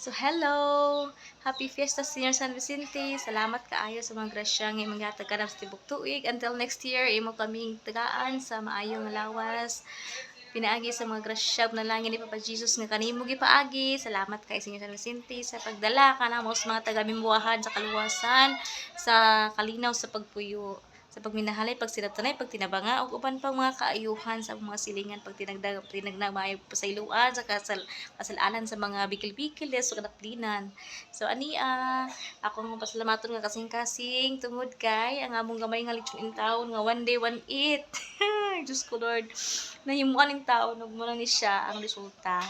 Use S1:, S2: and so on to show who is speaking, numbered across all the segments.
S1: So, hello! Happy Fiesta Senior San Vicente! Salamat kaayo sa mga grasya nga mga taganap sa tibok tuig. Until next year, imo kaming tagaan sa maayong lawas. Pinaagi sa mga grasya na langin ni Papa Jesus nga kanimo gipaagi. Salamat kay Senior San Vicente sa pagdala kanamo sa mga taga-mimbuahan sa kaluwasan, sa kalinaw sa pagpuyo, sa pagminahalay, pagsinabtanay, pagtinabanga, ug uban pang mga kaayuhan sa mga silingan, pagtinagna maayo pasayloan sa kasalanan sa mga bikil-bikil sa kadaplinan. So ako nga pasalamaton nga kasing-kasing tungod kay ang among gamay nga lechon in taon nga one day one eat. Diyos ko Lord, nahimuan ng taon ug mo ni siya ang resulta.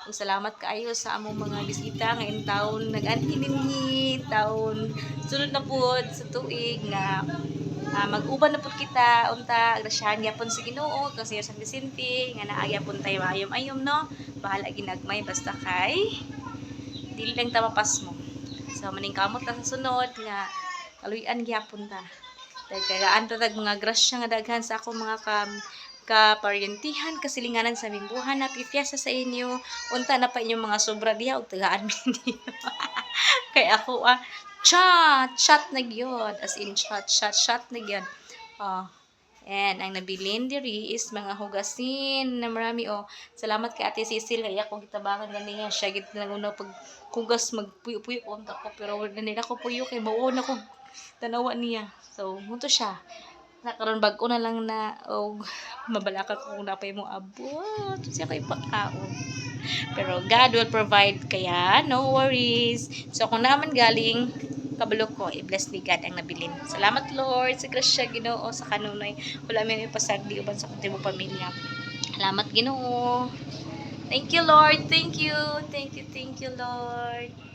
S1: Ug salamat kaayo sa among mga bisita nga in taon nag-anhi taon sunod na pud sa tuig nga mag-uban na pud kita unta grasyahan gyapon si Ginoo kasi sa San Vicente nga naaya pud tayo ayom-ayom no, bahala ginagmay basta kay dili lang ta mapas mo. So maning kamot ta sa sunod nga kaluy-an gyapon ta. Daghan ta tag mga grasya nga daghan sa akong mga kaparyentihan kasilinganan sa mimbuhan. Happy Fiesta sa inyo. Unta na pa inyong mga sobra diha ug tagaan mi ninyo. Kay ako chat na gyud, as in chat na gyud. And ang nabilin diri is mga hugasin na marami Salamat kay Ate Cecil kay ako gitabangan gani nga siya gid nanguna pag hugas magpuyo-puyo unta ko pero wala nila ko puyo kay mao na ko tanawa niya. So munto siya. Karon bag-o na lang na mabalaka ko kung napay mo abot siya kay pagkaon. Pero God will provide kaya no worries. So kung naman galing kabalo ko, i-bless ni God ang nabilin. Salamat Lord sa grasya Ginoo sa kanunay. Wala may ipasagdi uban sa kundi mo pamilya. Salamat Ginoo. Thank you Lord. Thank you. Thank you Lord.